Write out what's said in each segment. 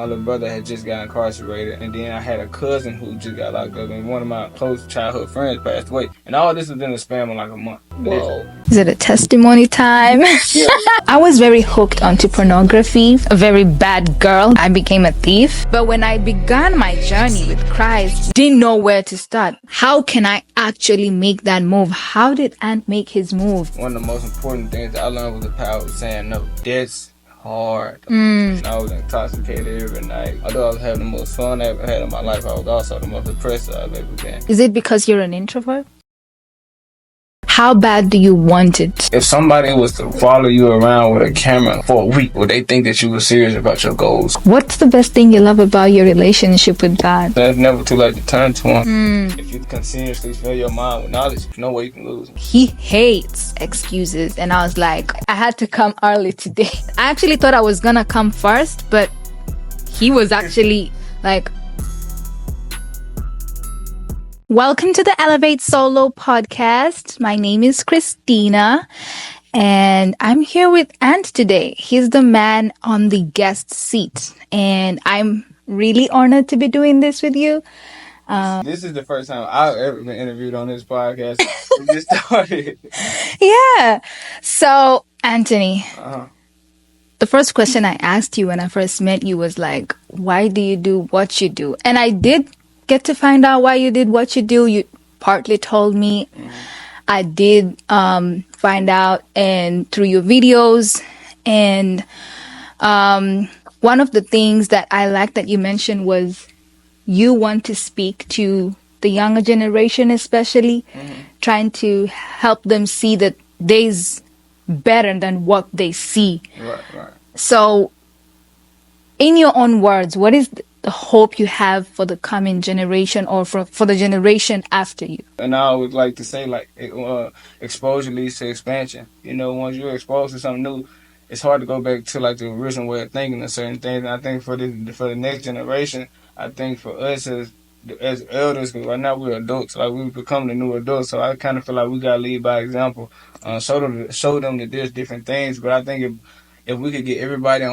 My little brother had just got incarcerated, and then I had a cousin who just got locked up, and one of my close childhood friends passed away. And all this was in the span of like a month. Whoa. Is it a testimony time? Yeah. I was very hooked onto pornography, a very bad girl. I became a thief. But when I began my journey with Christ, didn't know where to start. How can I actually make that move? How did Ant make his move? One of the most important things that I learned was the power of saying no. That's hard. I was intoxicated every night. Although I was having the most fun I ever had in my life, I was also the most depressed I've ever been. Is it because you're an introvert? How bad do you want it? If somebody was to follow you around with a camera for a week, would they think that you were serious about your goals? What's the best thing you love about your relationship with God? It's never too late to turn to Him. If you continuously fill your mind with knowledge, there's no way you can lose. He hates excuses, and I was like, I had to come early today. I actually thought I was gonna come first, but he was actually like, welcome to the Elevate Solo podcast. My name is Christina, and I'm here with Ant today. He's the man on the guest seat, and I'm really honored to be doing this with you. This is the first time I've ever been interviewed on this podcast. We just started. Yeah. So, Anthony, the first question I asked you when I first met you was like, why do you do what you do? And I did get to find out why you did what you do. You partly told me. I did find out and through your videos. And one of the things that I liked that you mentioned was you want to speak to the younger generation, especially trying to help them see that there's better than what they see. Right. So, in your own words, what is the hope you have for the coming generation or for the generation after you? And I always like to say, like, exposure leads to expansion. You know, once you're exposed to something new, it's hard to go back to like the original way of thinking of certain things. And I think for the next generation, I think for us as elders, because right now we're adults, like we become the new adults. So I kind of feel like we gotta lead by example, show them that there's different things. But I think if we could get everybody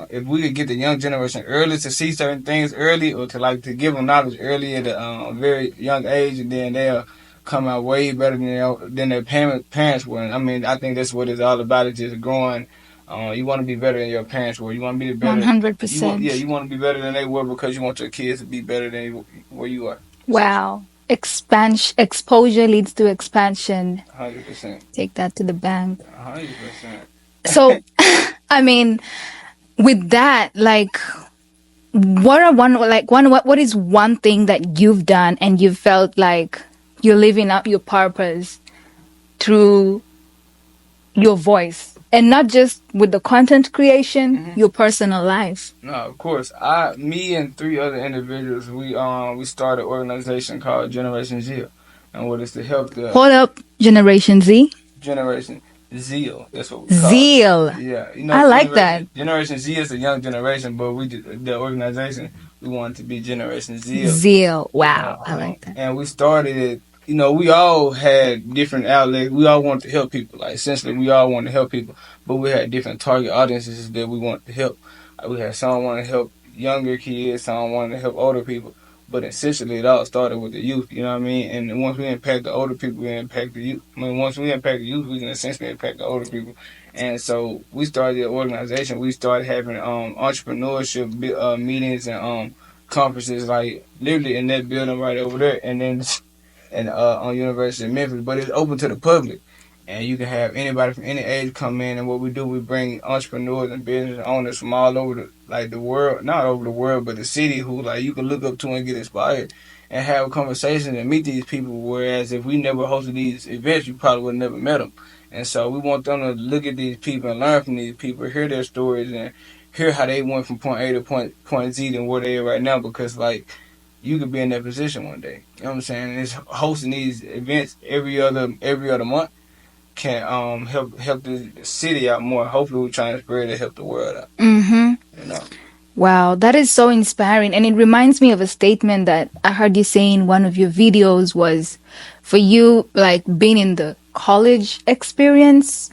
if we could get the young generation early to see certain things early, or to give them knowledge early at a very young age, and then they'll come out way better than their parents were. I mean, I think that's what it's all about. It's just growing. You want to be better than your parents were. You want to be better. 100%. You want to be better than they were because you want your kids to be better than where you are. Wow. Exposure leads to expansion. 100%. Take that to the bank. 100%. So, I mean, with that, like, what is one thing that you've done and you felt like you're living up your purpose through your voice? And not just with the content creation, your personal life. No, of course. Me and 3 other individuals, we started an organization called Generation Zeal. And what is to help the... Hold up, Generation Z? Generation Zeal. That's what we call Zeal. it. Yeah. You I like that. Generation Z is a young generation, but the organization, we wanted to be Generation Zeal. Zeal. Wow. I like that. And we started it. You know, we all had different outlets. We all wanted to help people. Like, essentially, we all wanted to help people. But we had different target audiences that we wanted to help. We had some wanted to help younger kids, some wanted to help older people. But essentially, it all started with the youth, you know what I mean? And once we impact the older people, we impact the youth. I mean, once we impact the youth, we can essentially impact the older people. And so we started the organization. We started having entrepreneurship meetings and conferences, like, literally in that building right over there. And then... on University of Memphis, but it's open to the public, and you can have anybody from any age come in. And what we do, we bring entrepreneurs and business owners from all over the world, not over the world, but the city, who like you can look up to and get inspired and have conversations and meet these people. Whereas if we never hosted these events, you probably would have never met them. And so we want them to look at these people and learn from these people, hear their stories, and hear how they went from point A to point Z and where they are right now. Because like, you could be in that position one day. You know what I'm saying? And it's hosting these events every other month can help the city out more. Hopefully, we're trying to spread it, help the world out. You know. Wow, that is so inspiring. And it reminds me of a statement that I heard you say in one of your videos was, for you, like being in the college experience,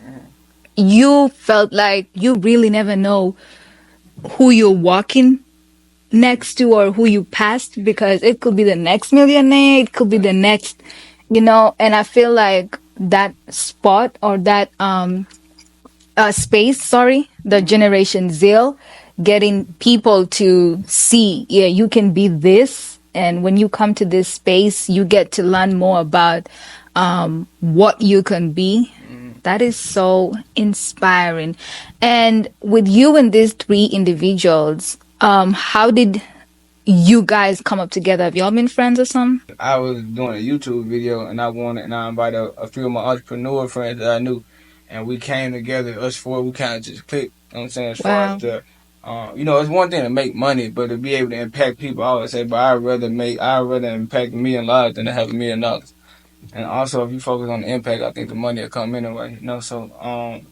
you felt like you really never know who you're walking next to or who you passed, because it could be the next millionaire, it could be the next, and I feel like that spot or that space, sorry, the Generation Zeal, getting people to see, yeah, you can be this. And when you come to this space, you get to learn more about what you can be. That is so inspiring. And with you and these three individuals, how did you guys come up together? Have y'all been friends or something? I was doing a YouTube video and I invited a few of my entrepreneur friends that I knew, and we came together. Us four, we kind of just clicked. You know what I'm saying? As far Wow. as it's one thing to make money, but to be able to impact people, I always say, but I'd rather impact a million lives than to have $1 million. And also, if you focus on the impact, I think the money will come anyway. So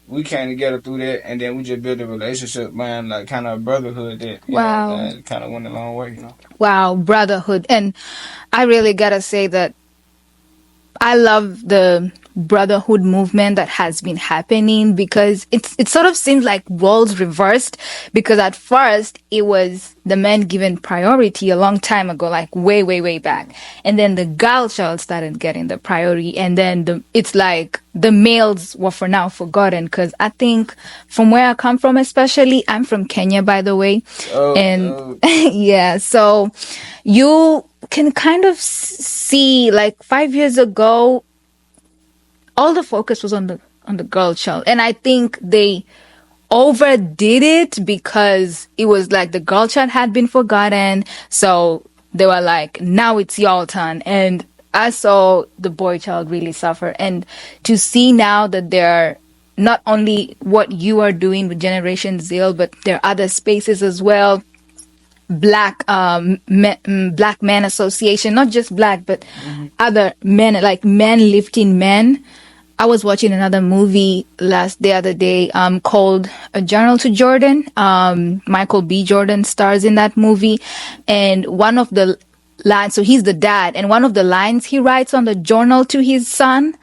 we came together through that, and then we just built a relationship, man, like kind of a brotherhood that Wow. kind of went a long way. Wow, brotherhood. And I really gotta say that I love the brotherhood movement that has been happening, because it sort of seems like roles reversed, because at first it was the men given priority a long time ago, like way back, and then the girl child started getting the priority, and then it's like the males were for now forgotten. Because I think from where I come from, especially, I'm from Kenya, by the way. And yeah, so you can kind of see, like 5 years ago, all the focus was on the girl child, and I think they overdid it, because it was like the girl child had been forgotten, so they were like, now it's your turn. And I saw the boy child really suffer, and to see now that they're not only what you are doing with Generation Zeal, but there are other spaces as well. Black Men Association, not just black, but other men, like men lifting men. I was watching another movie the other day called A Journal to Jordan. Michael B. Jordan stars in that movie, and one of the lines, so he's the dad, and one of the lines he writes on the journal to his son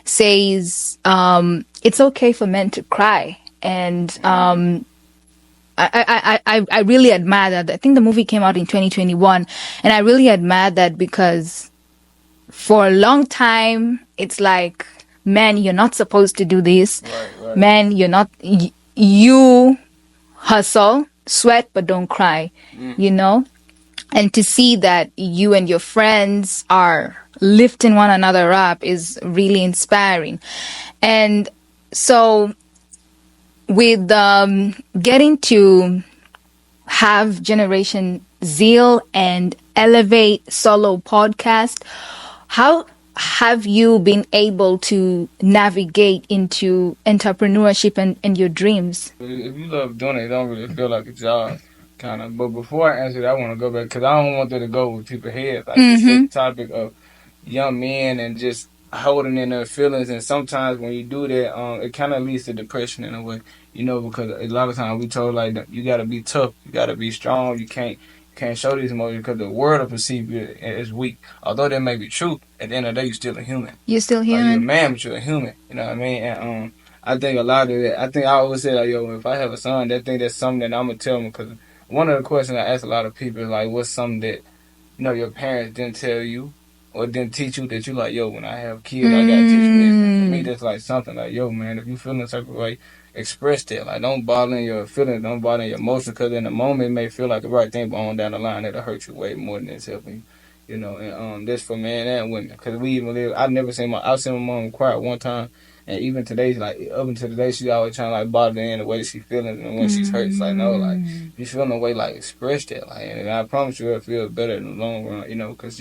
says, "It's okay for men to cry." And I really admire that. I think the movie came out in 2021, and I really admire that, because for a long time it's like, man, you're not supposed to do this. Right. Man, you're not. You hustle, sweat, but don't cry. And to see that you and your friends are lifting one another up is really inspiring. And so, with getting to have Generation Zeal and Elevate solo podcast, how have you been able to navigate into entrepreneurship and your dreams? If you love doing it, it don't really feel like a job, kind of. But before I answer that, I want to go back, because I don't want that to go with people's heads. Like this topic of young men and just holding in their feelings, and sometimes when you do that, it kind of leads to depression in a way, because a lot of times we told like you got to be tough, you got to be strong, you can't show these emotions because the world will perceive you as weak. Although that may be true, at the end of the day, you're still a human. You're still Like, you're a human. man, but you're a human. You know what I mean? And I think a lot of that. I think I always say like, yo, if I have a son, that's something that I'm gonna tell him, because one of the questions I ask a lot of people is like, what's something that your parents didn't tell you or didn't teach you that you like, yo, when I have kids, I gotta teach them this. And for me, that's like something like, yo, man, if you feel a certain way, express that. Like, don't bottle in your feelings, don't bottle in your emotions, because in the moment it may feel like the right thing, but on down the line it'll hurt you way more than it's helping you. And that's for men and women, because we even live. I've seen my mom cry one time, and even today, like up until today, she's always trying to like bottle in the way that she's feeling, and when she's hurt, it's like, no, like if you feeling a way, like express that, like, and I promise you, it'll feel better in the long run, because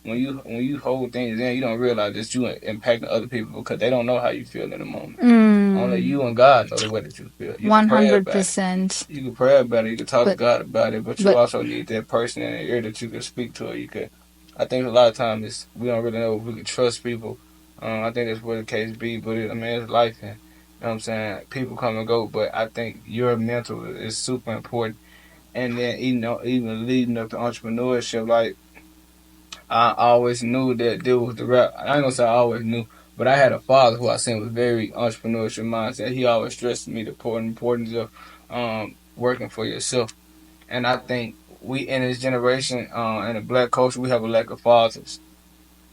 when you hold things in, you don't realize that you impacting other people, because they don't know how you feel in the moment. Only you and God know the way that you feel. You can pray about it. 100%. You can pray about it. You can talk to God about it, but you also need that person in the ear that you can speak to. Or you could. I think a lot of times we don't really know if we can trust people. I think that's where the case be, but it's life, and you know what I'm saying. People come and go, but I think your mental is super important. And then even leading up to entrepreneurship, like I always knew that there was the rap. I ain't gonna say I always knew, but I had a father who I seen was very entrepreneurship mindset. He always stressed me the importance of working for yourself. and I think we in this generation, in the black culture, we have a lack of fathers.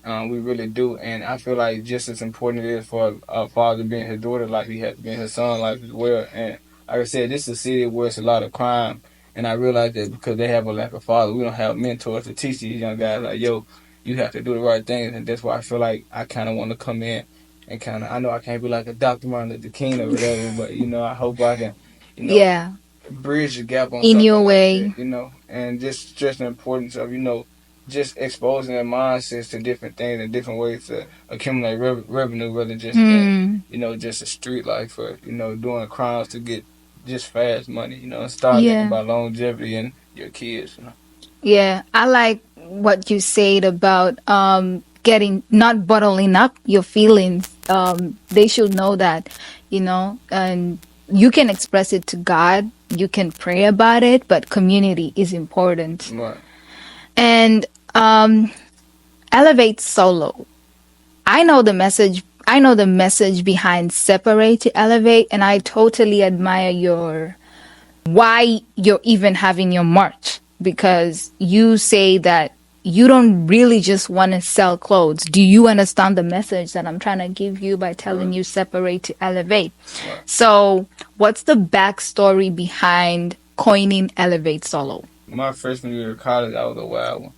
We really do, and I feel like just as important it is for a father being his daughter life, he has to be in his son life as well. And like I said, this is a city where it's a lot of crime, and I realize that because they have a lack of father, we don't have mentors to teach these young guys like, yo, you have to do the right things, and that's why I feel like I kind of want to come in and kind of, I know I can't be like a Dr. Martin Luther King or whatever, but I hope I can, Yeah. bridge the gap on In something your like that, way. and just stress the importance of, just exposing their mindsets to different things and different ways to accumulate revenue rather than just being, Hmm. just a street life or, doing crimes to get just fast money, and start thinking Yeah. about longevity and your kids. Yeah. I like what you said about getting not bottling up your feelings. They should know that, and you can express it to God. You can pray about it, but community is important. Right. And um, elevate solo. I know the message. I know the message behind separate to elevate, and I totally admire your why you're even having your march because you say that you don't really just want to sell clothes. Do you understand the message that I'm trying to give you by telling you separate to elevate? Right. So, what's the backstory behind coining elevate solo? My freshman year of college, I was a wild one.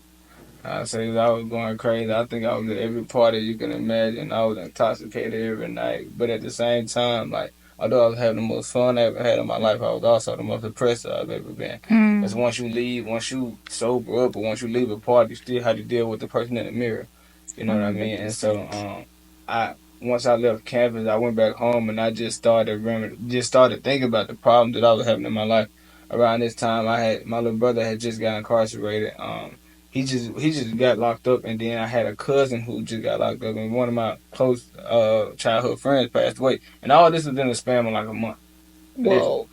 I say I was going crazy. I think I was at every party you can imagine. I was intoxicated every night. But at the same time, like, although I was having the most fun I ever had in my life, I was also the most depressed I've ever been. Because Mm. once you sober up, or once you leave a party, you still have to deal with the person in the mirror. You know what I mean? And so, 100%. I once I left campus, I went back home and I just started thinking about the problems that I was having in my life. Around this time, I had my little brother had just got incarcerated. He just got locked up, and then I had a cousin who just got locked up, and one of my close childhood friends passed away, and all this was in the span of like a month. Whoa.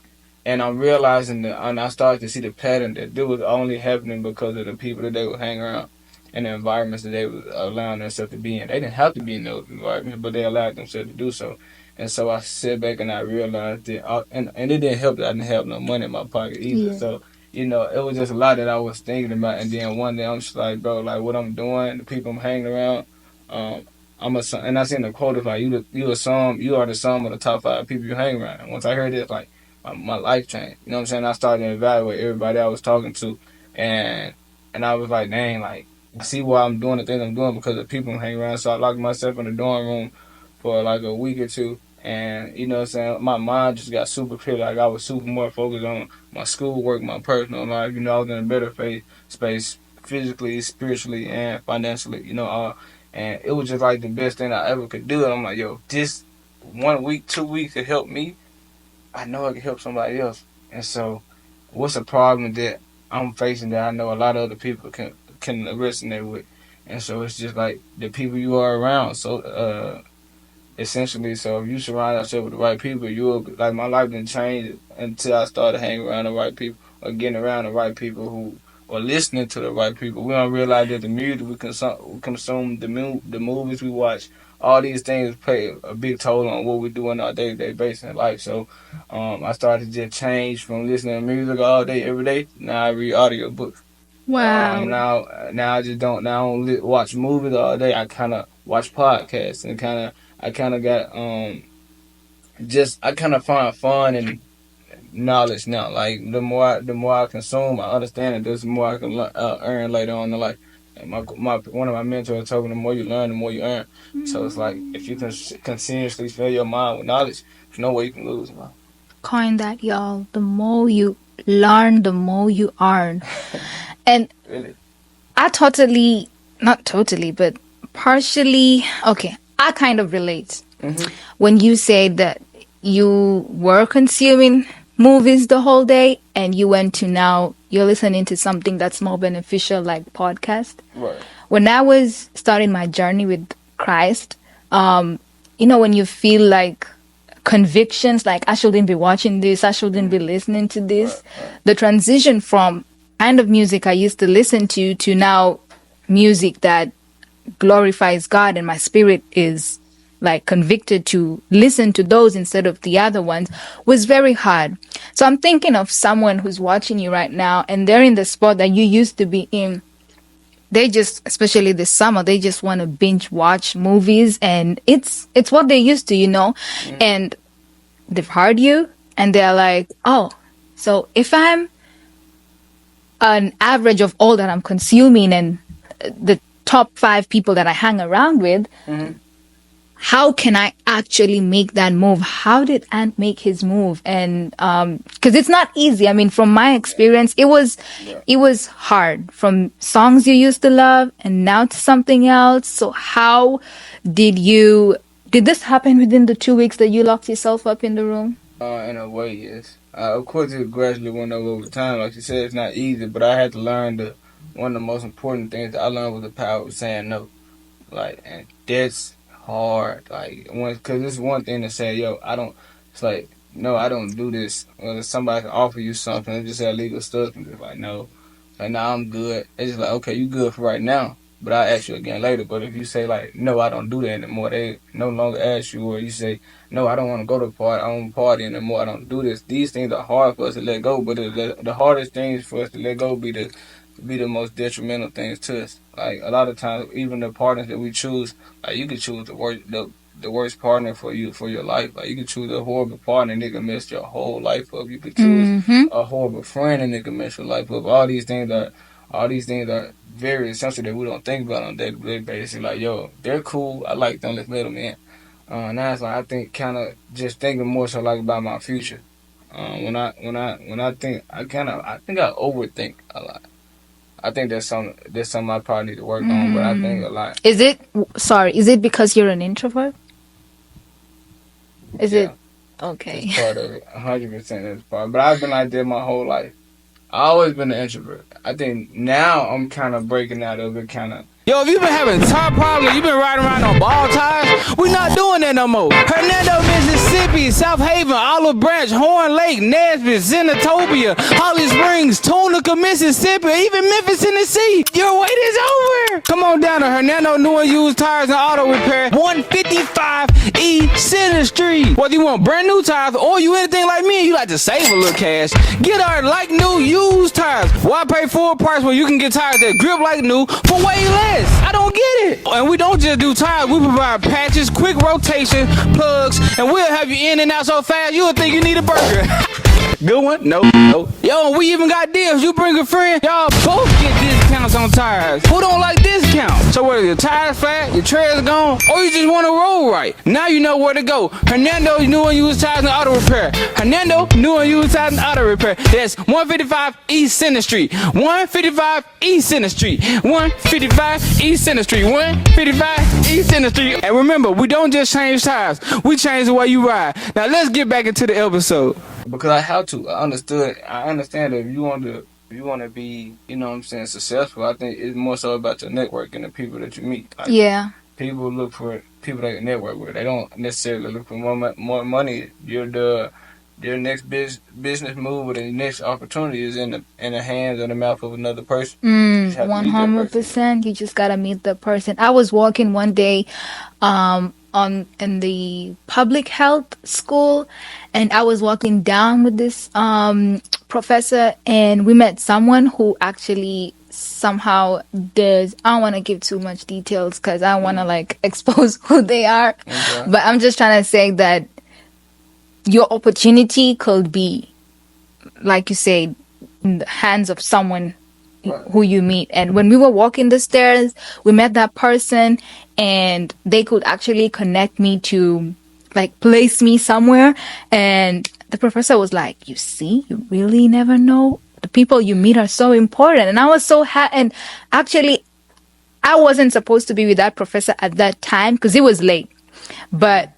And I'm realizing that, and I started to see the pattern that it was only happening because of the people that they would hang around and the environments that they was allowing themselves to be in. They didn't have to be in those environments, but they allowed themselves to do so. And so I sit back and I realized that, and it didn't help that I didn't have no money in my pocket either. Yeah. So, it was just a lot that I was thinking about. And then one day I'm just like, bro, like what I'm doing, the people I'm hanging around, um, and I seen the quote of like, you are the sum of the top 5 people you hang around. And once I heard it, like, my life changed. You know what I'm saying? I started to evaluate everybody I was talking to, and I was like, dang, like I see why I'm doing the things I'm doing because of people I'm hanging around. So I locked myself in the dorm room for like a week or two, and you know what I'm saying? My mind just got super clear. Like I was super more focused on my schoolwork, my personal life. I was in a better space physically, spiritually, and financially. And it was just like the best thing I ever could do. And I'm like, yo, this 1 week, 2 weeks could help me. I know I can help somebody else. And so, what's a problem that I'm facing that I know a lot of other people can resonate with? And so it's just like the people you are around. So essentially, so if you surround yourself with the right people, you'll like my life didn't change until I started hanging around the right people or getting around the right people who or listening to the right people. We don't realize that the music we consume the movies we watch, all these things play a big toll on what we do on our day-to-day basis in life. So, I started to just change from listening to music all day, every day. Now I read audiobooks. Wow. Now I just don't now I don't watch movies all day. I kind of watch podcasts and I kind of got just I kind of find fun and knowledge now. Like the more I consume, I understand it. The more I can earn later on in life. And my one of my mentors told me the more you learn, the more you earn. So it's like if you can continuously fill your mind with knowledge, there's no way you can lose, man. Coin that, y'all. The more you learn, the more you earn. And Really. I totally, not totally, but partially, okay, I kind of relate. Mm-hmm. When you said that you were consuming movies the whole day and you went to now you're listening to something that's more beneficial like podcast. Right. When I was starting my journey with Christ, when you feel like convictions, like I shouldn't be watching this, I shouldn't be listening to this, Right. the transition from kind of music I used to listen to now music that glorifies God and my spirit is like convicted to listen to those instead of the other ones was very hard. So I'm thinking of someone who's watching you right now and they're in the spot that you used to be in. They just, especially this summer, they just want to binge watch movies, and it's what they used to, and they've heard you and they're like, oh, so if I'm an average of all that I'm consuming and the top 5 people that I hang around with, how can I actually make that move? How did Ant make his move? And because it's not easy. I mean, from my experience, it was hard. From songs you used to love and now to something else. So how did this happen within the 2 weeks that you locked yourself up in the room? In a way, yes. Of course, it gradually went over time. Like you said, it's not easy, but I had to learn one of the most important things that I learned was the power of saying no. Like, and that's hard. Like, because it's one thing to say, yo, I don't. It's like, no, I don't do this. Or if somebody can offer you something, and just say illegal stuff, and just like, no, like, nah, I'm good. It's just like, okay, you good for right now, but I'll ask you again later. But if you say like, no, I don't do that anymore, they no longer ask you, or you say, no, I don't want to go to the party, I don't party anymore, I don't do this. These things are hard for us to let go, but the hardest things for us to let go be the most detrimental things to us. Like a lot of times, even the partners that we choose, like you could choose the worst partner for your life. Like you could choose a horrible partner and it can mess your whole life up. You could choose a horrible friend and it can mess your life up. All these things are very essential that we don't think about on a day-to-day basis. Like, yo, they're cool. I like them. Let's let them in. Now it's like I think kind of just thinking more so like about my future. When I think I think I overthink a lot. I think that's something I probably need to work on, but I think a lot. Is it because you're an introvert? Is it okay? It's part of it. 100% is part. But I've been like that my whole life. I always been an introvert. I think now I'm kind of breaking out of it, kind of. Yo, if you've been having tire problems, you've been riding around on ball tires, we're not doing that no more. Hernando, Mississippi, South Haven, Olive Branch, Horn Lake, Nesbitt, Zenatobia, Holly Springs, Tunica, Mississippi, even Memphis, Tennessee. Your wait is over. Come on down to Hernando New and Used Tires and Auto Repair, 155 East Center Street. Whether you want brand new tires or you anything like me and you like to save a little cash, get our like new used tires. Why pay full price when you can get tires that grip like new for way less? I don't get it. And we don't just do tires, we provide patches, quick rotation, plugs, and we'll have you in and out so fast you'll think you need a burger. Good one? No. Yo, we even got deals. You bring a friend, y'all both get discounts on tires. Who don't like discounts? So whether your tire's flat, your tread's gone, or you just want to roll right, now you know where to go. Hernando New and Used Tires and Auto Repair. Hernando New and Used Tires and Auto Repair. That's 155 East Center Street. 155 East Center Street. 155 East Center Street. 155 East Center Street. And remember, we don't just change tires. We change the way you ride. Now let's get back into the episode. Because I have to. I understand that if you want to be, successful, I think it's more so about your network and the people that you meet. Like, yeah. People look for people they can network with. They don't necessarily look for more money. Your next business move or the next opportunity is in the hands or the mouth of another person. 100%. You just gotta meet the person. I was walking one day, in the public health school, and I was walking down with this professor, and we met someone who actually somehow does. I don't want to give too much details because I want to like expose who they are. Okay. But I'm just trying to say that your opportunity could be, like you say, in the hands of someone who you meet. And when we were walking the stairs, we met that person, and they could actually connect me to, like, place me somewhere. And the professor was like, you see, you really never know. The people you meet are so important. And I was so happy. And actually, I wasn't supposed to be with that professor at that time because it was late. But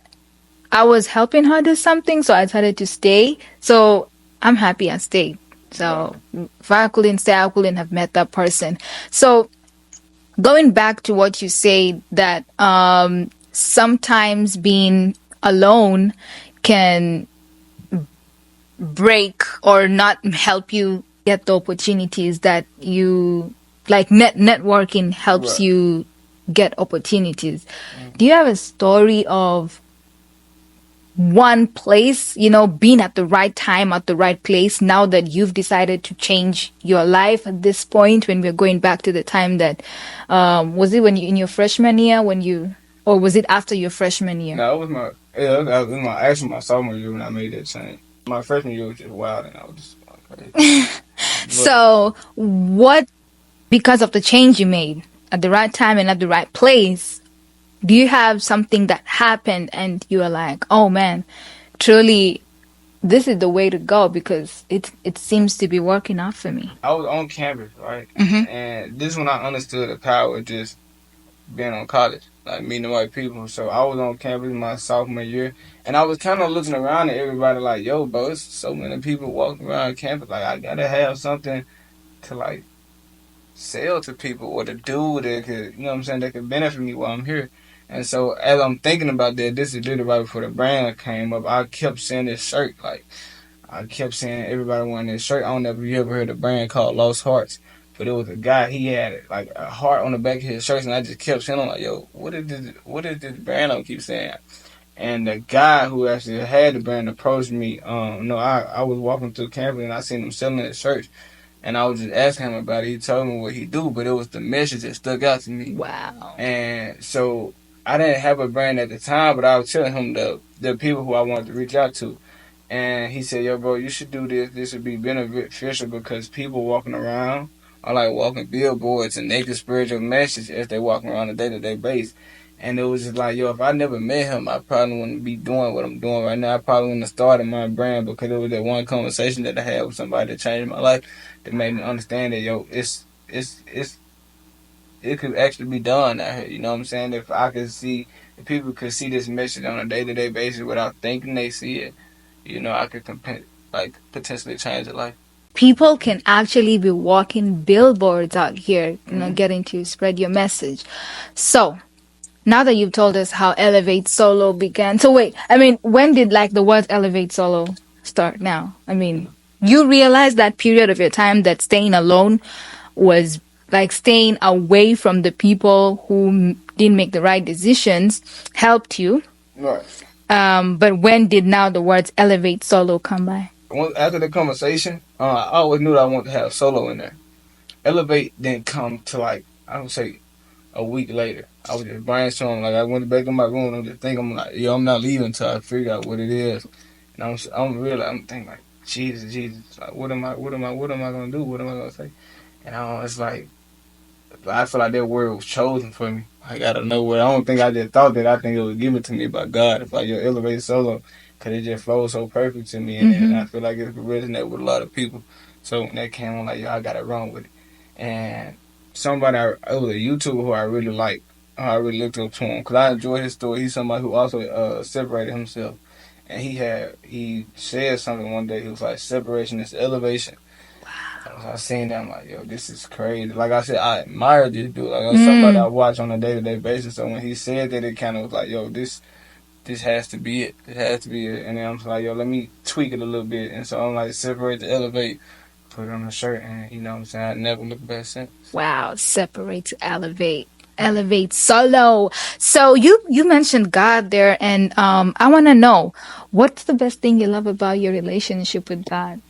I was helping her do something, so I decided to stay. So I'm happy I stayed. So if I couldn't stay, I couldn't have met that person. So going back to what you say, that sometimes being alone can break or not help you get the opportunities that you like. Networking helps you get opportunities. Do you have a story of one place, being at the right time at the right place now that you've decided to change your life at this point when we're going back to the time that, was it when you in your freshman year or was it after your freshman year? No, it was actually my sophomore year when I made that change. My freshman year was just wild, and I was just going crazy. But So, what, because of the change you made at the right time and at the right place, do you have something that happened and you are like, oh man, truly, this is the way to go because it seems to be working out for me? I was on campus, right? Mm-hmm. And this when I understood the power of just being on college, like meeting the right people. So I was on campus my sophomore year, and I was kind of looking around at everybody like, yo, bro, it's so many people walking around campus. Like, I gotta have something to like sell to people or to do that could, you know what I'm saying, that could benefit me while I'm here. And so as I'm thinking about that, this is literally right before the brand came up. I kept seeing this shirt, like I kept seeing everybody wearing this shirt. I don't know if you ever heard of a brand called Lost Hearts, but it was a guy. He had like a heart on the back of his shirt, and I just kept saying, I'm like, yo, what is this brand? I keep saying. And the guy who actually had the brand approached me. No, I was walking through campus and I seen him selling his shirts. And I was just asking him about it. He told me what he do, but it was the message that stuck out to me. Wow. And so I didn't have a brand at the time, but I was telling him the people who I wanted to reach out to. And he said, yo, bro, you should do this. This would be beneficial because people walking around are like walking billboards and they can spread your message as they walking around on a day-to-day basis. And it was just like, yo, if I never met him, I probably wouldn't be doing what I'm doing right now. I probably wouldn't have started my brand because it was that one conversation that I had with somebody that changed my life that made me understand that, yo, it could actually be done out here. You know what I'm saying? If people could see this message on a day-to-day basis without thinking they see it, I could potentially change their life. People can actually be walking billboards out here, Mm-hmm. getting to spread your message. So, now that you've told us how Elevate Solo began, so wait, I mean, when did like the word Elevate Solo start now? I mean, you realize that period of your time that staying alone was like staying away from the people who didn't make the right decisions helped you. Right. But when did now the words Elevate Solo come by? After the conversation, I always knew that I wanted to have solo in there. Elevate didn't come to like I would say a week later. I was just brainstorming. Like I went back in my room and just thinking, I'm like, yo, I'm not leaving until I figure out what it is. And I'm thinking like, Jesus, like what am I gonna do? What am I gonna say? And it's like I feel like that word was chosen for me. Like out of nowhere. I don't think I just thought that. I think it was given to me by God. It's like your elevated solo, cause it just flows so perfect to me, and I feel like it could resonate with a lot of people. So when that came on, like yo, I got it wrong with it. And it was a YouTuber who I really like. I really looked up to him, cause I enjoy his story. He's somebody who also separated himself, and he said something one day. He was like, "Separation is elevation." I seen that, I'm like, yo, this is crazy. Like I said, I admire this dude. Like, that's somebody I watch on a day-to-day basis. So when he said that, it kind of was like, yo, this has to be it. It has to be it. And then I'm like, yo, let me tweak it a little bit. And so I'm like, separate the elevate, put it on the shirt, and you know what I'm saying? I never looked back since. Wow, separate to elevate. Elevate solo. So you mentioned God there, and I want to know what's the best thing you love about your relationship with God.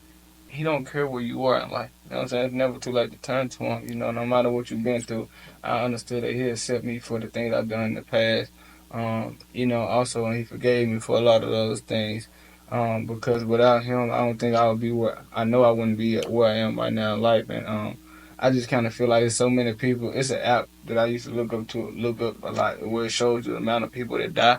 He don't care where you are in life. You know what I'm saying? It's never too late to turn to him. No matter what you've been through, I understood that he accepted me for the things I've done in the past. Also he forgave me for a lot of those things. Because without him, I don't think I would be where I know I wouldn't be where I am right now in life. And I just kind of feel like there's so many people. It's an app that I used to look up a lot, where it shows you the amount of people that die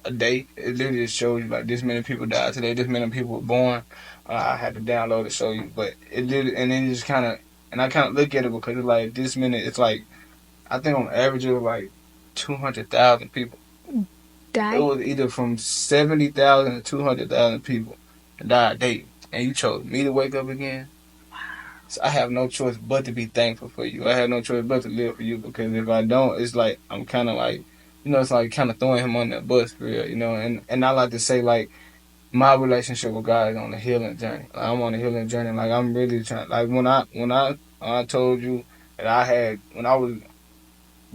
a day. It literally just shows you like this many people died today, this many people were born. I had to download to show you, but it did, and then you just kind of, and I kind of look at it because it's like this minute, it's like I think on average it was like 200,000 people. It Die? was either from 70,000 to 200,000 people that died daily, and you chose me to wake up again. So I have no choice but to be thankful for you. I have no choice but to live for you because if I don't, it's like I'm kind of like, it's like kind of throwing him on that bus for real. And I like to say like my relationship with God is on a healing journey. Like, I'm on a healing journey. Like I'm really trying. Like when I told you that I had when I was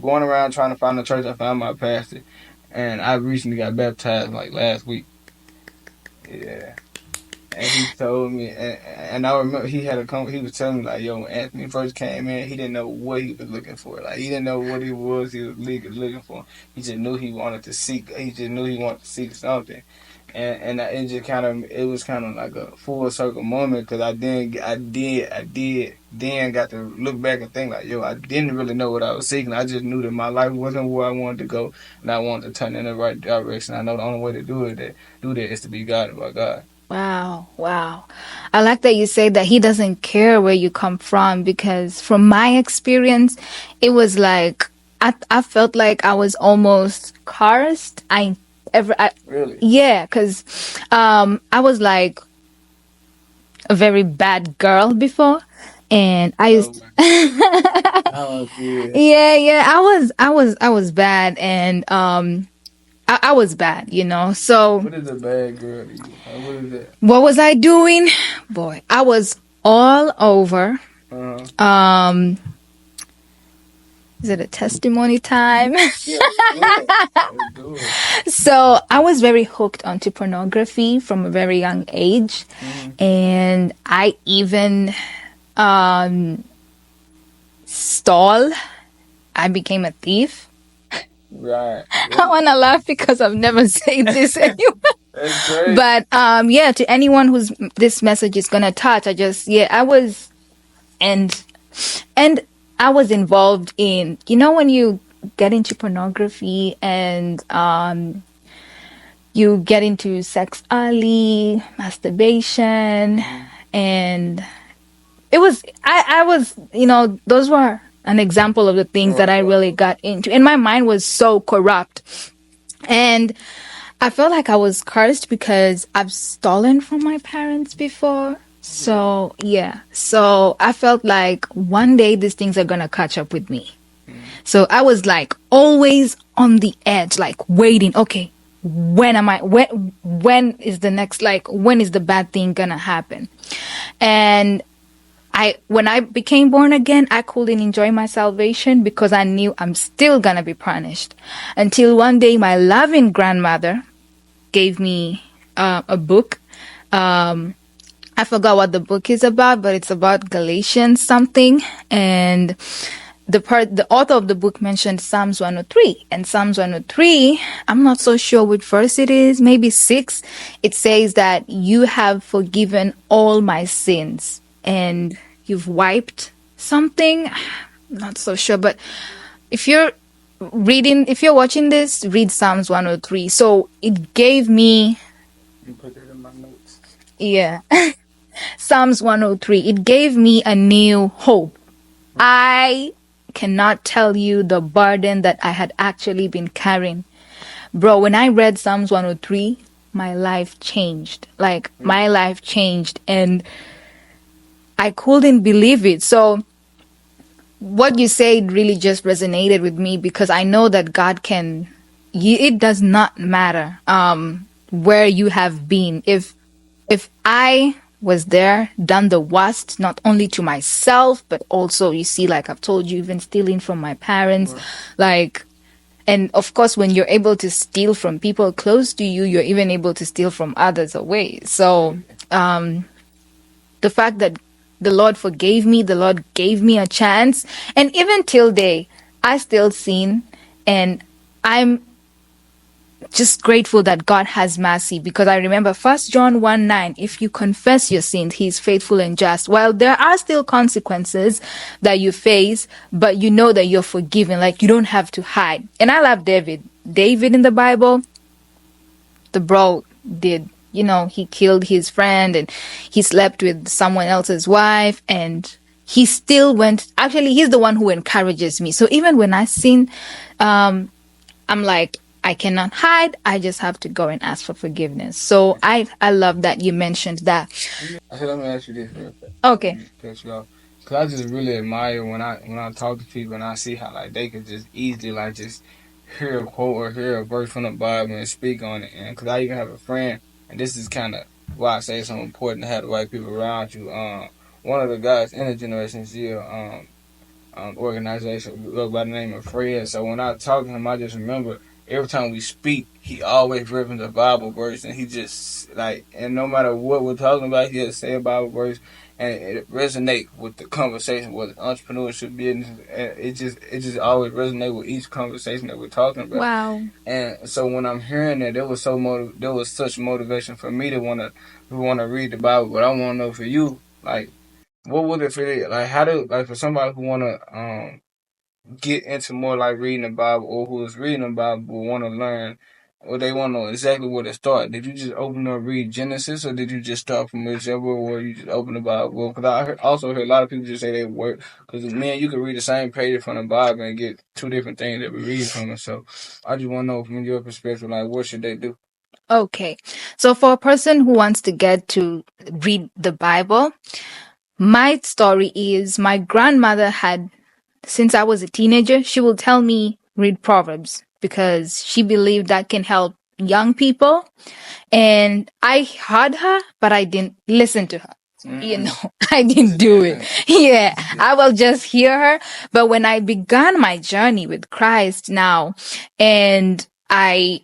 going around trying to find a church. I found my pastor, and I recently got baptized like last week. Yeah. And he told me, and I remember he had he was telling me like, yo, when Anthony first came in, he didn't know what he was looking for. Like, he didn't know what he was looking for. He just knew he wanted to seek. He just knew he wanted to seek something. And it just kind of, it was kind of like a full circle moment because then got to look back and think like, yo, I didn't really know what I was seeking. I just knew that my life wasn't where I wanted to go, and I wanted to turn in the right direction. I know the only way to do that is to be guided by God. Wow, wow. I like that you say that he doesn't care where you come from because from my experience, it was like I felt like I was almost cursed. Really? Yeah, because I was like a very bad girl before, and I Oh used my. Oh yeah. yeah, yeah, I was bad, and I was bad, you know. So What is a bad girl to you? What is that? what was I doing? Boy, I was all over. Uh-huh. Um, is it a testimony time? Yeah, let's do it. Let's do it. So I was very hooked onto pornography from a very young age, Mm-hmm. and I even um, stole. I became a thief. Right. I want to laugh because I've never said this anywhere. That's great. But yeah, to anyone who's this message is gonna touch, I was and and I was involved in, you know, when you get into pornography and you get into sex early, masturbation, and it was I was, you know, those were an example of the things that I really got into, and my mind was so corrupt. And I felt like I was cursed because I've stolen from my parents before. So, yeah. So I felt like one day these things are going to catch up with me. So I was like always on the edge, like waiting. Okay, when is the next, like, when is the bad thing going to happen? And when I became born again, I couldn't enjoy my salvation because I knew I'm still gonna be punished. Until one day, my loving grandmother gave me a book. I forgot what the book is about, but it's about Galatians something. And the author of the book mentioned Psalms 103. And Psalms 103, I'm not so sure which verse it is, maybe 6. It says that you have forgiven all my sins and you've wiped something. I'm not so sure, but if you're if you're watching this, read Psalms 103. So it gave me, You put that in my notes. yeah, Psalms 103. It gave me a new hope. I cannot tell you the burden that I had actually been carrying. Bro, when I read Psalms 103, my life changed. Like, my life changed, and I couldn't believe it. So, what you said really just resonated with me because I know that God can. It does not matter where you have been. If I was there, done the worst, not only to myself, but also, you see, like I've told you, even stealing from my parents, like, and of course, when you're able to steal from people close to you, you're even able to steal from others away. So, the fact that the Lord forgave me, the Lord gave me a chance, and even till day, I still sin, and I'm just grateful that God has mercy because I remember 1 John 1:9, if you confess your sins, he is faithful and just. While there are still consequences that you face, but you know that you're forgiven, like you don't have to hide. And I love David. David in the Bible, the bro did, you know, he killed his friend and he slept with someone else's wife, and he still went, actually he's the one who encourages me. So even when I sin, I'm like, I cannot hide. I just have to go and ask for forgiveness. So I love that you mentioned that. I said, let me ask you this real quick. Okay. Cut you off. Cause I just really admire when I talk to people and I see how like they could just easily like just hear a quote or hear a verse from the Bible and speak on it. And cause I even have a friend, and this is kind of why I say it's so important to have the right people around you. One of the guys in the generation, organization go by the name of Fred. So when I talk to him, I just remember every time we speak, he always ripping the Bible verse, and he just like, and no matter what we're talking about, he just say a Bible verse, and it resonate with the conversation, with entrepreneurship, business, and it just always resonate with each conversation that we're talking about. Wow. And so when I'm hearing that, there was such motivation for me to wanna read the Bible. But I want to know for you, like, what would it feel like? How do like for somebody who wanna get into more like reading the Bible, or who is reading the Bible but want to learn, or they want to know exactly where to start? Did you just open up read Genesis, or did you just start from whichever, or you just open the Bible? Because also heard a lot of people just say they work. Because man, you can read the same page from the Bible and get two different things that we read from it. So I just want to know from your perspective, like, what should they do? Okay. So for a person who wants to get to read the Bible, my story is my grandmother had, since I was a teenager, she will tell me read Proverbs because she believed that can help young people. And I heard her, but I didn't listen to her. You know, I didn't do it. Yeah, I will just hear her. But when I began my journey with Christ now, and I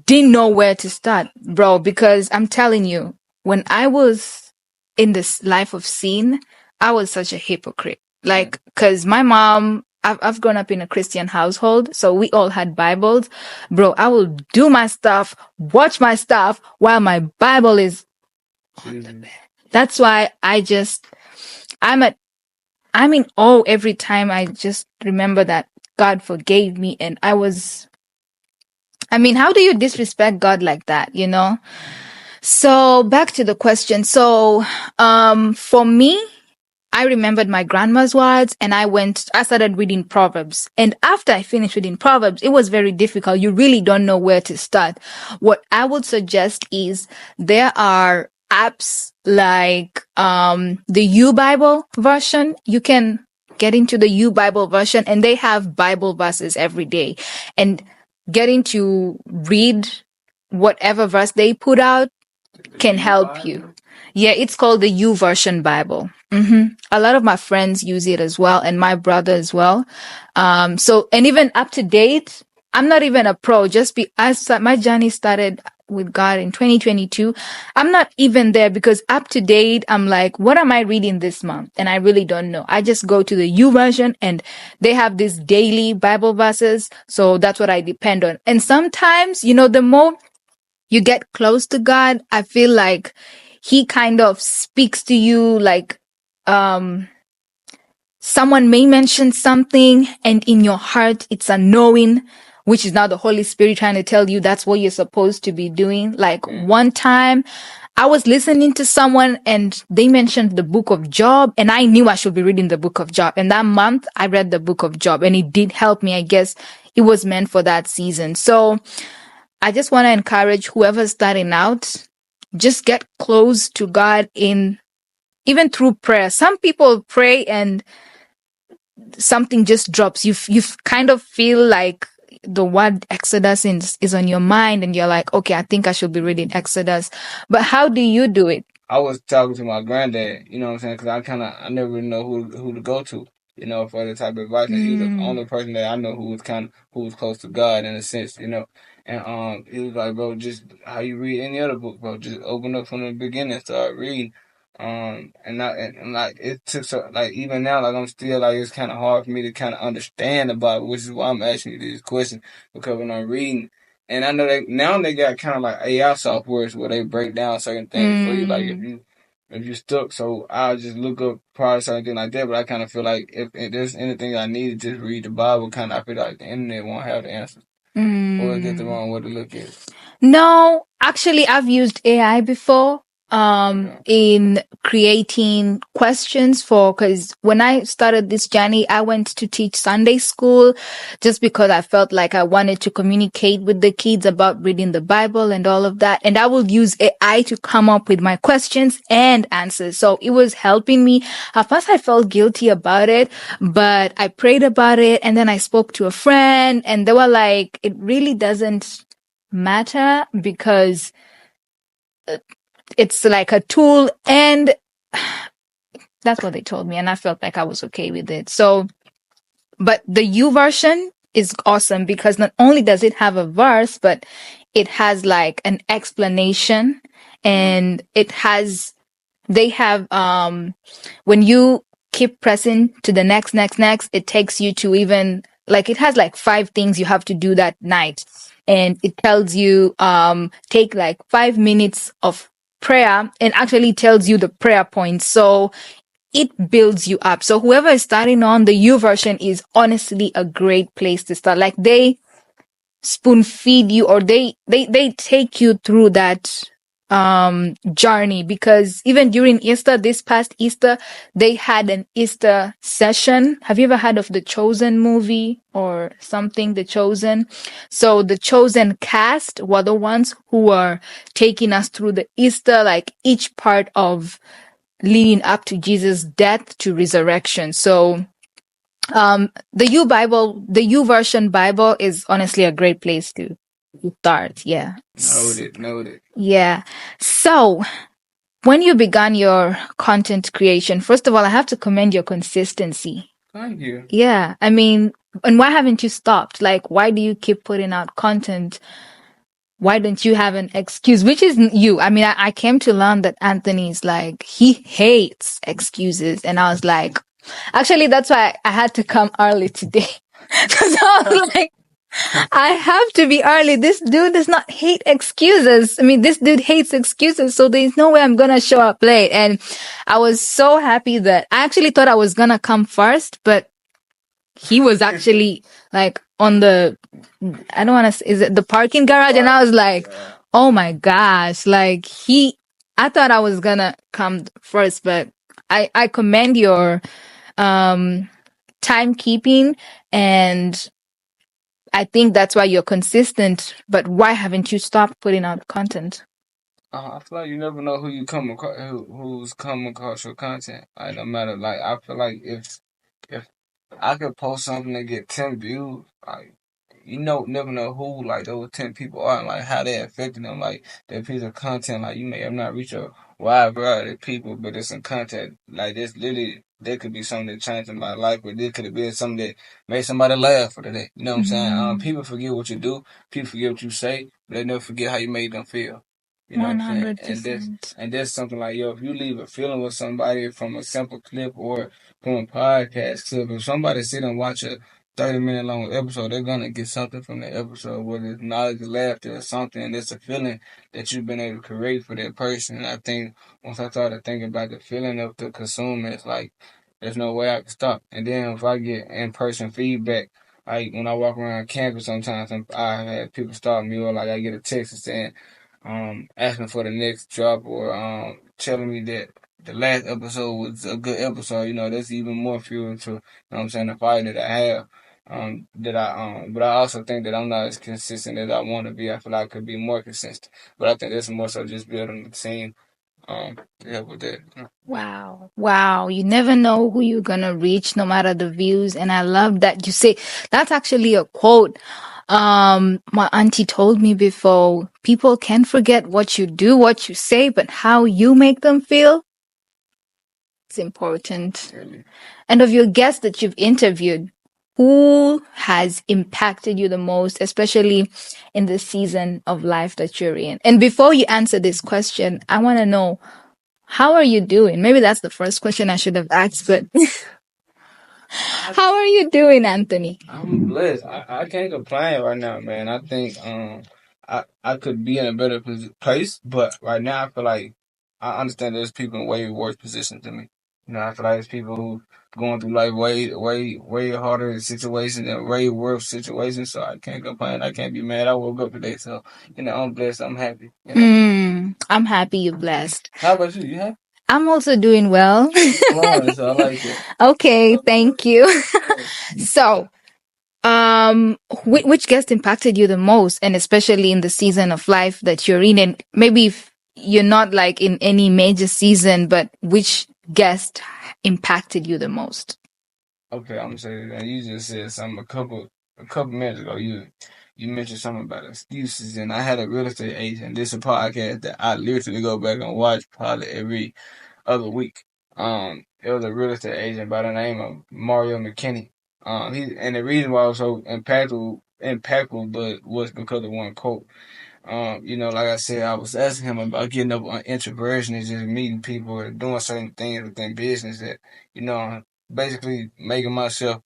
didn't know where to start, bro, because I'm telling you, when I was in this life of sin, I was such a hypocrite. Like, cause my mom, I've grown up in a Christian household, so we all had Bibles. Bro, I will do my stuff, watch my stuff while my Bible is on the bed. That's why I'm at, I'm in awe every time I just remember that God forgave me, and I mean, how do you disrespect God like that, you know? So back to the question. So, for me, I remembered my grandma's words and I started reading Proverbs. And after I finished reading Proverbs, it was very difficult. You really don't know where to start. What I would suggest is there are apps like, the U Bible version. You can get into the U Bible version and they have Bible verses every day, and getting to read whatever verse they put out can help you. Yeah, it's called the U Version Bible. A lot of my friends use it as well, and my brother as well. So, and even up to date, I'm not even a pro. My journey started with God in 2022. I'm not even there because up to date, I'm like, what am I reading this month? And I really don't know. I just go to the U version and they have these daily Bible verses. So that's what I depend on. And sometimes, you know, the more you get close to God, I feel like he kind of speaks to you like, someone may mention something and in your heart, it's a knowing, which is now the Holy Spirit trying to tell you that's what you're supposed to be doing. Like one time I was listening to someone and they mentioned the book of Job and I knew I should be reading the book of Job. And that month I read the book of Job and it did help me. I guess it was meant for that season. So I just want to encourage whoever's starting out, just get close to God even through prayer. Some people pray and something just drops. You kind of feel like the word Exodus is on your mind and you're like, okay, I think I should be reading Exodus. But how do you do it? I was talking to my granddad, you know what I'm saying? Because I never really know who to go to, you know, for the type of advice. And he was the only person that I know who was close to God in a sense, you know. And he was like, bro, just how you read any other book, bro. Just open up from the beginning, start reading. And like it took like even now, like I'm still like it's kind of hard for me to kind of understand the Bible, which is why I'm asking you this question, because when I'm reading. And I know they got kind of like AI softwares where they break down certain things for you. Like if you stuck, so I'll just look up probably certain thing like that. But I kind of feel like if there's anything I need to just read the Bible. Kind of I feel like the internet won't have the answers, or is that the wrong way to look at it? No, actually, I've used AI before in creating questions because when I started this journey, I went to teach Sunday school just because I felt like I wanted to communicate with the kids about reading the Bible and all of that. And I will use AI to come up with my questions and answers. So it was helping me. At first, I felt guilty about it, but I prayed about it and then I spoke to a friend and they were like, it really doesn't matter because it's like a tool, and that's what they told me, and I felt like I was okay with it. So But the U version is awesome because not only does it have a verse, but it has like an explanation, and they have when you keep pressing to the next, it takes you to even like it has like 5 things you have to do that night. And it tells you take like 5 minutes of prayer, and actually tells you the prayer points. So it builds you up. So whoever is starting on the U version is honestly a great place to start. Like they spoon feed you, or they take you through that journey, because even during Easter, this past Easter, they had an Easter session. Have you ever heard of the Chosen movie or something, The Chosen? So the Chosen cast were the ones who were taking us through the Easter, like each part of leading up to Jesus' death to resurrection. So the U version Bible is honestly a great place to start. Yeah. Noted. Yeah. So when you began your content creation, first of all, I have to commend your consistency. Thank you. Yeah. I mean, and why haven't you stopped? Like, why do you keep putting out content? Why don't you have an excuse? Which is you. I mean, I came to learn that Anthony's like, he hates excuses. And I was like, actually, that's why I had to come early today. Because I was like, I have to be early. This dude does not hate excuses. I mean, this dude hates excuses. So there's no way I'm going to show up late. And I was so happy that I actually thought I was going to come first, but he was actually like on the, I don't want to, is it the parking garage? And I was like, oh my gosh, like I thought I was gonna come first, but I commend your, timekeeping, and I think that's why you're consistent. But why haven't you stopped putting out content? I feel like you never know who you come across, who's come across your content. Like no matter, like I feel like if I could post something and get 10 views, like never know who like those 10 people are, and like how they affecting them. Like that piece of content, like you may have not reached a wide variety of people, but it's some content like this. Literally, there could be something that changed my life, or there could have been something that made somebody laugh for the day. You know what I'm saying? People forget what you do, people forget what you say, but they never forget how you made them feel. You know what I'm saying? 100%. And that's something like, yo, if you leave a feeling with somebody from a simple clip or from a podcast clip, if somebody sit and watch a 30-minute long episode, they're gonna get something from that episode, whether it's knowledge, laughter, or something, and it's a feeling that you've been able to create for that person. And I think once I started thinking about the feeling of the consumer, it's like there's no way I can stop. And then if I get in-person feedback, like when I walk around campus sometimes, I have people stop me, or like I get a text saying, asking for the next drop, or telling me that the last episode was a good episode. That's even more fuel to, what I'm saying, the fire that I have. But I also think that I'm not as consistent as I want to be. I feel like I could be more consistent, but I think that's more so just building the team. To help with that. Wow. Wow. You never know who you're going to reach, no matter the views. And I love that you say that's actually a quote. My auntie told me before, people can forget what you do, what you say, but how you make them feel, it's important. Really. And of your guests that you've interviewed, who has impacted you the most, especially in the season of life that you're in? And before you answer this question, I want to know, how are you doing? Maybe that's the first question I should have asked, but how are you doing, Anthony? I'm blessed. I can't complain right now, man. I think I could be in a better place, but right now I feel like I understand there's people in way worse positions than me. I feel like there's people who going through life way harder situations and way worse situations. So I can't complain. I can't be mad. I woke up today, so I'm blessed. I'm happy. I'm happy you're blessed. How about you? You happy? I'm also doing well. So I like that. Okay, thank you. So, which guest impacted you the most, and especially in the season of life that you're in, and maybe if you're not like in any major season, but which guest impacted you the most? Okay, I'm gonna say that. You just said something a couple minutes ago. You mentioned something about excuses, and I had a real estate agent. This is a podcast that I literally go back and watch probably every other week. It was a real estate agent by the name of Mario McKinney. And the reason why it was so impactful, but was because of one quote. Like I said, I was asking him about getting up on introversion and just meeting people or doing certain things within business that, basically making myself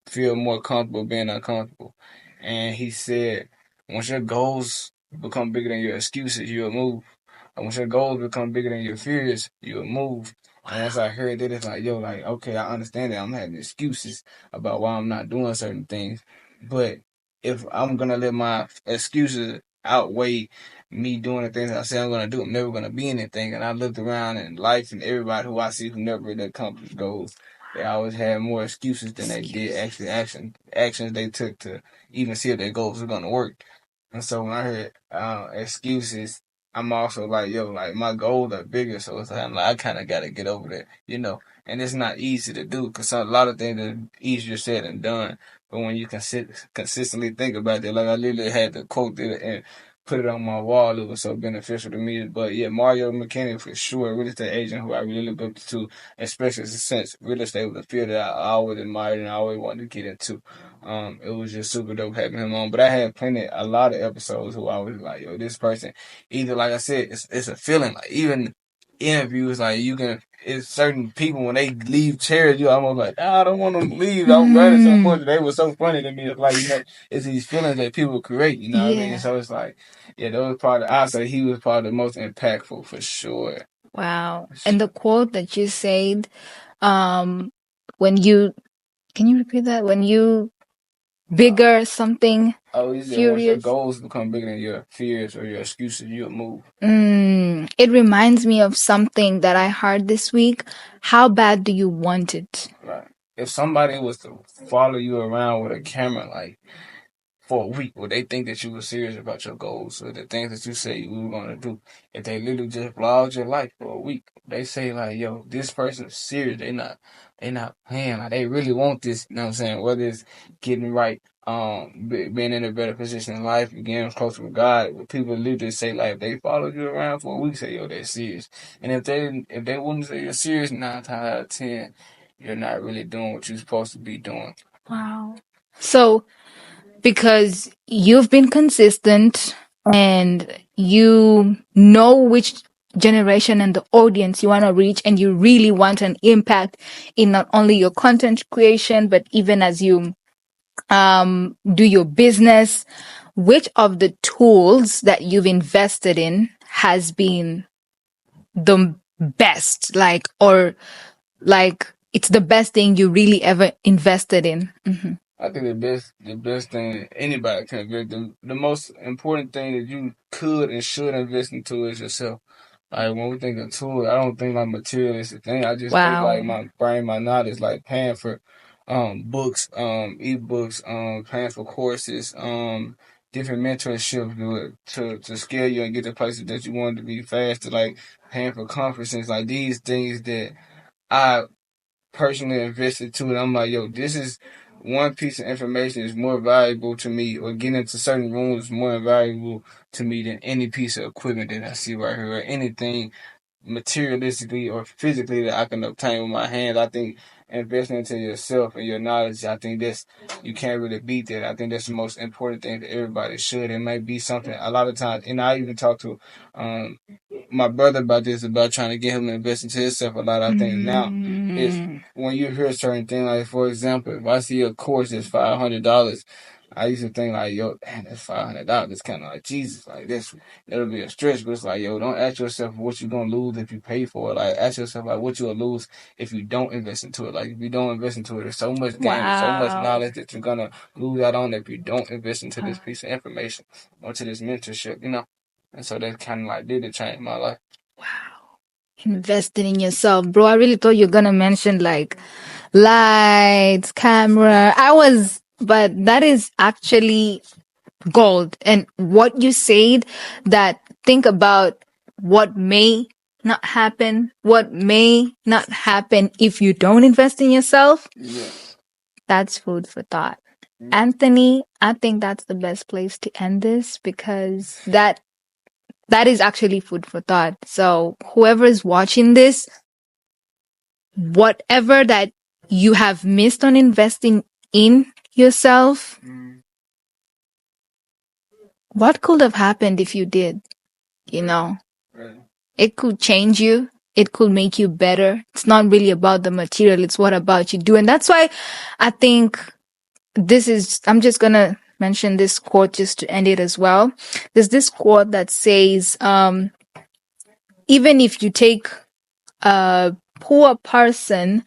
feel more comfortable being uncomfortable. And he said, once your goals become bigger than your excuses, you'll move. And once your goals become bigger than your fears, you'll move. And once I heard that, it's like, yo, like, okay, I understand that I'm having excuses about why I'm not doing certain things. But if I'm going to let my excuses outweigh me doing the things I say I'm going to do, I'm never going to be anything. And I looked around in life and everybody who I see who never really accomplished goals, they always had more excuses than they did actually actions they took to even see if their goals were going to work. And so when I heard excuses, I'm also like, yo, like my goals are bigger, so it's like, I'm like I kind of got to get over that. And it's not easy to do because a lot of things are easier said than done. But when you consistently think about it, like I literally had to quote it and put it on my wall. It was so beneficial to me. But yeah, Mario McKinney for sure, real estate agent who I really look up to, especially since real estate was a field that I always admired and I always wanted to get into. It was just super dope having him on. But I had a lot of episodes who I was like, yo, this person, either like I said, it's a feeling. Like even interviews, like it's certain people when they leave chairs, you almost like, I don't want them to leave. I'm running so Mm, much. They were so funny to me. It's like, it's these feelings that people create, you know what I mean? yeah. So it's like, yeah, those part I say he was probably the most impactful for sure. Wow. And the quote that you said, um, when you, can you repeat that? When you bigger something Oh, he said once your furious. goals become bigger than your fears or your excuses, you'll move. It reminds me of something that I heard this week. How bad do you want it? Right. If somebody was to follow you around with a camera, like for a week, would they think that you were serious about your goals or the things that you say you were gonna do? If they literally just vlogged your life for a week, they say like, "Yo, this person's serious. They not playing. Like they really want this." You know what I'm saying? Whether it's getting right, being in a better position in life, getting closer with God. People literally say like, if they followed you around for a week, say, "Yo, they're serious." And if they wouldn't say you're serious, 9 times out of 10, you're not really doing what you're supposed to be doing. Wow. So, because you've been consistent and you know which generation and the audience you want to reach, and you really want an impact in not only your content creation, but even as you do your business, which of the tools that you've invested in has been the best, or it's the best thing you really ever invested in? Mm-hmm. I think the best thing anybody can invest, the most important thing that you could and should invest into is yourself. Like when we think of tools, I don't think like materialistic thing. I just think like Wow. my brain, my knowledge, like paying for books, ebooks, paying for courses, different mentorships to scale you and get to places that you want to be faster, like paying for conferences, like these things that I personally invested to it. I'm like, yo, this is one piece of information is more valuable to me, or getting into certain rooms is more valuable to me than any piece of equipment that I see right here, or anything materialistically or physically that I can obtain with my hands. I think investing into yourself and your knowledge, I think you can't really beat that. I think that's the most important thing that everybody should. It might be something a lot of times, and I even talk to um, my brother about this, about trying to get him to invest into himself a lot. I think now is when you hear certain things, like for example, if I see a course that's $500, I used to think like, yo, damn, that's $500. It's kind of like Jesus, like this. It'll be a stretch, but it's like, yo, don't ask yourself what you're gonna lose if you pay for it. Like, ask yourself like what you'll lose if you don't invest into it. Like, if you don't invest into it, there's so much game, so much Wow. knowledge that you're gonna lose out on if you don't invest into this piece of information or to this mentorship. And so that kind of like did it change my life. Wow. Investing in yourself, bro. I really thought you were gonna mention like lights, camera. But that is actually gold. And what you said, that think about what may not happen if you don't invest in yourself. Yeah. That's food for thought. Anthony, I think that's the best place to end this, because that is actually food for thought. So whoever is watching this, whatever that you have missed on investing in yourself? What could have happened if you did? You know, it could change you. It could make you better. It's not really about the material. It's what about you do. And that's why I think I'm just going to mention this quote just to end it as well. There's this quote that says, even if you take a poor person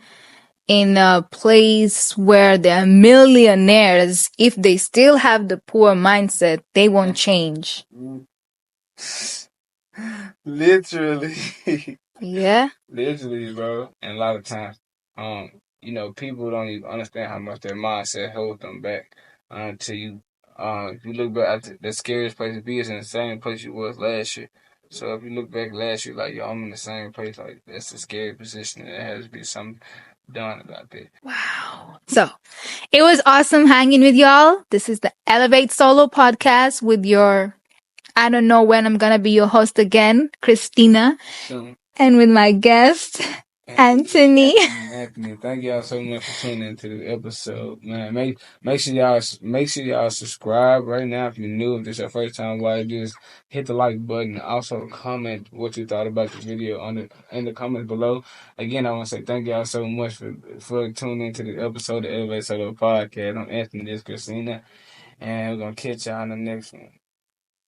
in a place where there are millionaires, if they still have the poor mindset, they won't change. Literally. Yeah. Literally, bro. And a lot of times, people don't even understand how much their mindset holds them back until if you look back, the scariest place to be is in the same place you was last year. So if you look back last year, like, yo, I'm in the same place, like, that's a scary position, and there has to be something done about that. Wow. So it was awesome hanging with y'all. This is the Elevate Solo podcast with I don't know when I'm going to be your host again, Christina. And with my guest, Anthony. Anthony, thank y'all so much for tuning into the episode, man. Make sure y'all subscribe right now if you're new. If this is your first time watching, just hit the like button. And also comment what you thought about the video in the comments below. Again, I want to say thank y'all so much for tuning into the episode of Elevate Solo Podcast. I'm Anthony, this is Christina, and we're gonna catch y'all on the next one.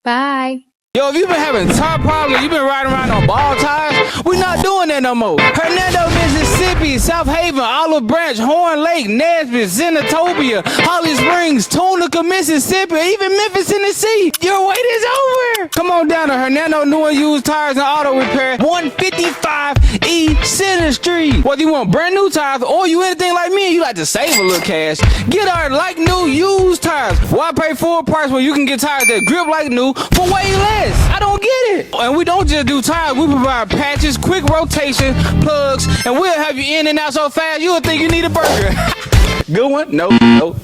Bye. Yo, if you've been having tire problems, you've been riding around on ball tires, we're not doing that no more. Hernando, Mississippi, South Haven, Olive Branch, Horn Lake, Nesbitt, Zenatobia, Holly Springs, Tunica, Mississippi, even Memphis, Tennessee. Your wait is over. Come on down to Hernando New and Used Tires and Auto Repair, 155 East Center Street. Whether you want brand new tires or you anything like me and you like to save a little cash, get our like new used tires. Why pay full price when you can get tires that grip like new for way less? I don't get it. And we don't just do tires, we provide patches, quick rotation, plugs, and we'll have you in and out so fast you'll think you need a burger. Good one? No.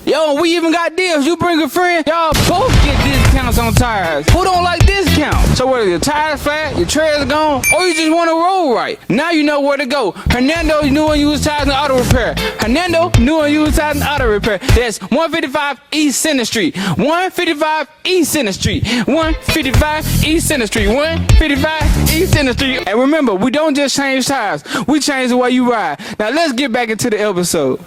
Yo, we even got deals. You bring a friend, y'all both get discounts on tires. Who don't like discounts? So whether your tires flat, your tread's gone, or you just want to roll right, now you know where to go. Hernando New and Used Tires and Auto Repair. Hernando New and Used Tires and Auto Repair. That's 155 East Center Street. 155 East Center Street. 155 East Center Street. 155 East Center Street. And remember, we don't just change tires. We change the way you ride. Now let's get back into the episode.